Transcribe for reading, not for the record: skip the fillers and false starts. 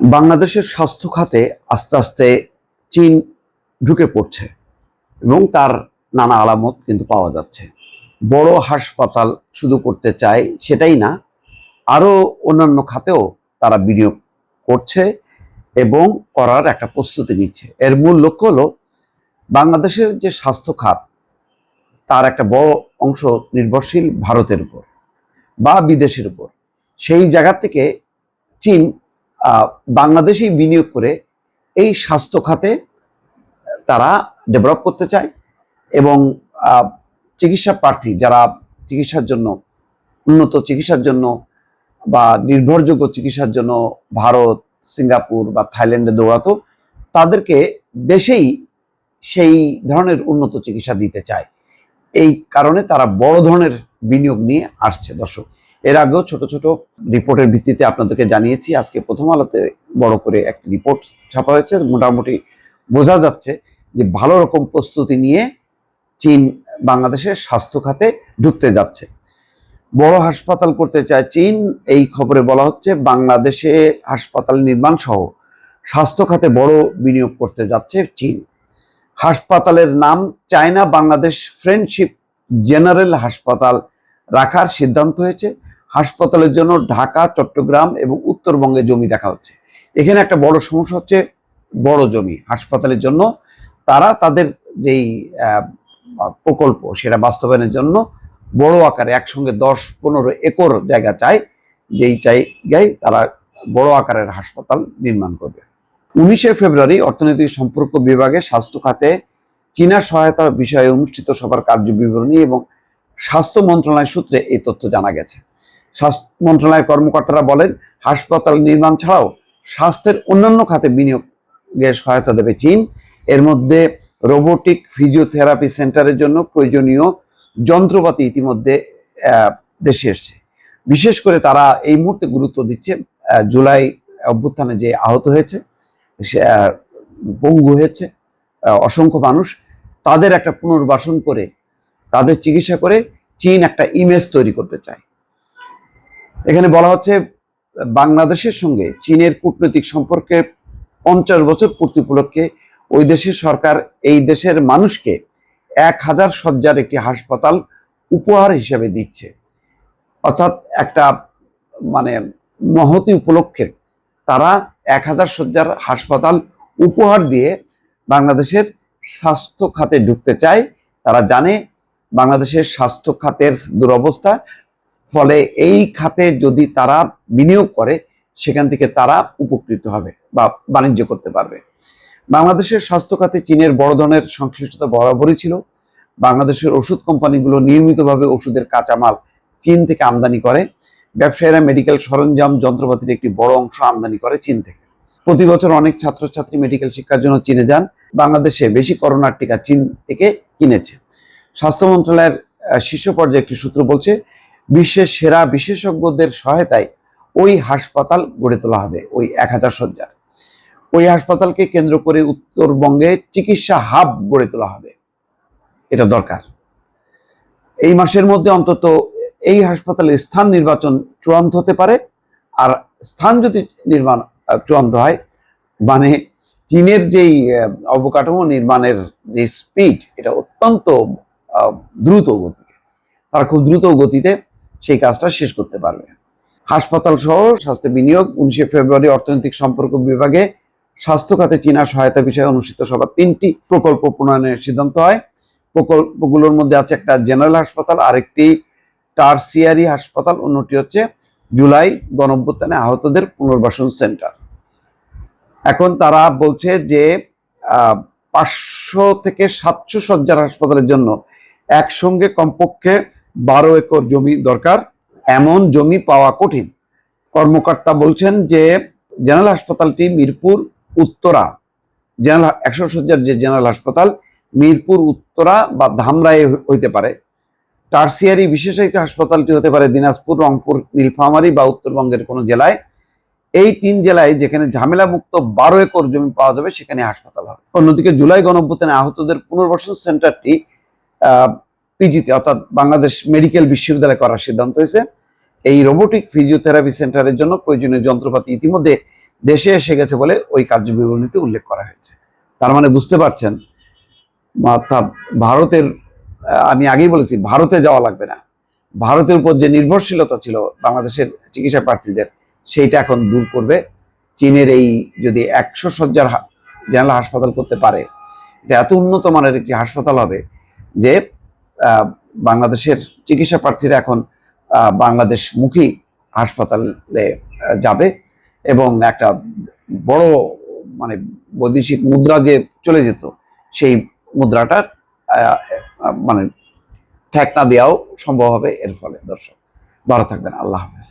বাংলাদেশের স্বাস্থ্য খাতে আস্তে আস্তে চীন ঢুকে পড়ছে এবং তার নানা আলামত কিন্তু পাওয়া যাচ্ছে। বড় হাসপাতাল শুধু করতে চায় সেটাই না, আরও অন্যান্য খাতেও তারা বিনিয়োগ করছে এবং করার একটা প্রস্তুতি নিচ্ছে। এর মূল লক্ষ্য হলো বাংলাদেশের যে স্বাস্থ্য খাত তার একটা বড় অংশ নির্ভরশীল ভারতের উপর বা বিদেশের উপর। সেই জায়গা থেকে চীন বাংলাদেশেই বিনিয়োগ করে এই স্বাস্থ্য খাতে তারা ডেভেলপ করতে চায় এবং চিকিৎসা প্রার্থী যারা চিকিৎসার জন্য, উন্নত চিকিৎসার জন্য বা নির্ভরযোগ্য চিকিৎসার জন্য ভারত, সিঙ্গাপুর বা থাইল্যান্ডে দৌড়াতো, তাদেরকে দেশেই সেই ধরনের উন্নত চিকিৎসা দিতে চায়। এই কারণে তারা বড় ধরনের বিনিয়োগ নিয়ে আসছে। দর্শক, এর আগেও ছোট ছোট রিপোর্টের ভিত্তিতে আপনাদেরকে জানিয়েছি। আজকে প্রথম আলোতে বড় করে একটা রিপোর্ট ছাপা হয়েছে। মোটামুটি বোঝা যাচ্ছে যে ভালো রকম প্রস্তুতি নিয়ে চীন বাংলাদেশের স্বাস্থ্য খাতে ঢুকতে যাচ্ছে, বড় হাসপাতাল করতে চায় চীন। এই খবরে বলা হচ্ছে বাংলাদেশে হাসপাতাল নির্মাণ সহ স্বাস্থ্য খাতে বড় বিনিয়োগ করতে যাচ্ছে চীন। হাসপাতালের নাম চায়না বাংলাদেশ ফ্রেন্ডশিপ জেনারেল হাসপাতাল রাখার সিদ্ধান্ত হয়েছে। হাসপাতালের জন্য ঢাকা, চট্টগ্রাম এবং উত্তরবঙ্গে জমি দেখা হচ্ছে। এখানে একটা বড় সমস্যা হচ্ছে বড় জমি হাসপাতালের জন্য। তারা তাদের যেই প্রকল্প সেটা বাস্তবায়নের জন্য বড় আকারে একসঙ্গে 10-15 একর জায়গা চায়, যেই জায়গায় তারা বড় আকারের হাসপাতাল নির্মাণ করবে। 19শে ফেব্রুয়ারি অর্থনৈতিক সম্পর্ক বিভাগে স্বাস্থ্য খাতে চীনা সহায়তা বিষয়ে অনুষ্ঠিত সভার কার্যবিবরণী এবং স্বাস্থ্য মন্ত্রণালয় সূত্রে এই তথ্য জানা গেছে। স্বাস্থ্য মন্ত্রণালয়ের কর্মকর্তারা বলেন, হাসপাতাল নির্মাণ ছাড়াও স্বাস্থ্যের অন্যান্য খাতে বিনিয়োগের সহায়তা দেবে চীন। এর মধ্যে রোবোটিক ফিজিওথেরাপি সেন্টারের জন্য প্রয়োজনীয় যন্ত্রপাতি ইতিমধ্যে দেশে এসছে। বিশেষ করে তারা এই মুহূর্তে গুরুত্ব দিচ্ছে জুলাই অভ্যুত্থানে যে আহত হয়েছে, পঙ্গু হয়েছে অসংখ্য মানুষ, তাদের একটা পুনর্বাসন করে তাদের চিকিৎসা করে চীন একটা ইমেজ তৈরি করতে চায়। এখানে বলা হচ্ছে বাংলাদেশের সঙ্গে চীনের কূটনৈতিক সম্পর্কে 50 বছর পূর্তি উপলক্ষে ওই দেশের সরকার এই দেশের মানুষকে 1000 শয্যার একটি হাসপাতাল উপহার হিসেবে দিচ্ছে। অর্থাৎ একটা মহতি উপলক্ষে তারা 1000 শয্যার হাসপাতাল উপহার দিয়ে বাংলাদেশের স্বাস্থ্য খাতে ঢুকতে চায়। তারা জানে বাংলাদেশের স্বাস্থ্য খাতের দুরবস্থা, ফলে এই খাতে যদি তারা বিনিয়োগ করে সেখান থেকে তারা উপকৃত হবে বা বাণিজ্য করতে পারবে। বাংলাদেশের স্বাস্থ্য খাতে চীনের বড় ধরনের সংশ্লিষ্টতা বরাবরই ছিল। বাংলাদেশের ওষুধ কোম্পানিগুলো নিয়মিতভাবে ওষুধের কাঁচামাল চীন থেকে আমদানি করে। ব্যবসায়ীরা মেডিকেল সরঞ্জাম, যন্ত্রপাতির একটি বড় অংশ আমদানি করে চীন থেকে। প্রতি বছর অনেক ছাত্রছাত্রী মেডিকেল শিক্ষার জন্য চীনে যান। বাংলাদেশে বেশি করোনার টিকা চীন থেকে কিনেছে। স্বাস্থ্য মন্ত্রণালয়ের শীর্ষ পর্যায়ে একটি সূত্র বলছে, বিশ্বের সেরা বিশেষজ্ঞদের সহায়তায় ওই হাসপাতাল গড়ে তোলা হবে, ওই 1000 শয্যার। ওই হাসপাতালকে কেন্দ্র করে উত্তরবঙ্গে চিকিৎসা হাব গড়ে তোলা হবে। এটা দরকার। এই মাসের মধ্যে অন্তত এই হাসপাতালের স্থান নির্বাচন চূড়ান্ত হতে পারে। আর স্থান যদি চূড়ান্ত হয়, চীনের যেই অবকাঠামো নির্মাণের যে স্পিড, এটা অত্যন্ত দ্রুত গতিতে, তারা খুব দ্রুত গতিতে সেই কাজটা শেষ করতে পারবে। হাসপাতাল সহ স্বাস্থ্য বিনিয়োগ। 19শে ফেব্রুয়ারি অর্থনৈতিক সম্পর্ক বিভাগে স্বাস্থ্য খাতে চীনা সহায়তা বিষয়ে অনুষ্ঠিত সভা 3টি প্রকল্প প্রণয়নের সিদ্ধান্ত হয়। প্রকল্পগুলোর মধ্যে আছে একটা জেনারেল হাসপাতাল, আরেকটি টারসিয়ারি হাসপাতাল, অন্যটি হচ্ছে জুলাই গণঅভ্যুত্থানে আহতদের পুনর্বাসন সেন্টার। এখন তারা বলছে যে 500 থেকে 700 শয্যার হাসপাতালের জন্য একসঙ্গে কমপক্ষে 12 একর জমি দরকার। এমন জমি পাওয়া কঠিন। কর্মকর্তা বলছেন যে জেনারেল হাসপাতালটি মিরপুর উত্তরা, জেনারেল 100 শয্যার যে জেনারেল হাসপাতাল মিরপুর উত্তরা বা ধামরাই হইতে পারে। টারসিয়ারি বিশেষায়িত হাসপাতালটি হতে পারে দিনাজপুর, রংপুর, নীলফামারী বা উত্তরবঙ্গের কোনো জেলায়। এই 3 জেলায় যেখানে ঝামেলা মুক্ত 12 একর জমি পাওয়া যাবে সেখানে হাসপাতাল হবে। অন্যদিকে জুলাই গণঅভ্যুত্থানে আহতদের পুনর্বাসন সেন্টারটি পিজিতে অর্থাৎ বাংলাদেশ মেডিকেল বিশ্ববিদ্যালয়ে করার সিদ্ধান্ত হয়েছে। এই রোবোটিক ফিজিওথেরাপি সেন্টারের জন্য প্রয়োজনীয় যন্ত্রপাতি ইতিমধ্যে দেশে এসে গেছে বলে ওই কার্যবিবরণীতে উল্লেখ করা হয়েছে। তার মানে বুঝতে পারছেন, অর্থাৎ ভারতের, আমি আগেই বলেছি ভারতে যাওয়া লাগবে না, ভারতের উপর যে নির্ভরশীলতা ছিল বাংলাদেশের চিকিৎসা প্রার্থীদের, সেইটা এখন দূর করবে চীনের এই, যদি 100 শয্যার জেনারেল হাসপাতাল করতে পারে, এটা এত উন্নত মানের একটি হাসপাতাল হবে যে বাংলাদেশের চিকিৎসা প্রার্থীরা এখন বাংলাদেশমুখী হাসপাতালে যাবে, এবং একটা বড় মানে বৈদেশিক মুদ্রা যে চলে যেত, সেই মুদ্রাটার মানে ঠেকনা দেওয়াও সম্ভব হবে এর ফলে। দর্শক ভালো থাকবেন, আল্লাহ হাফেজ।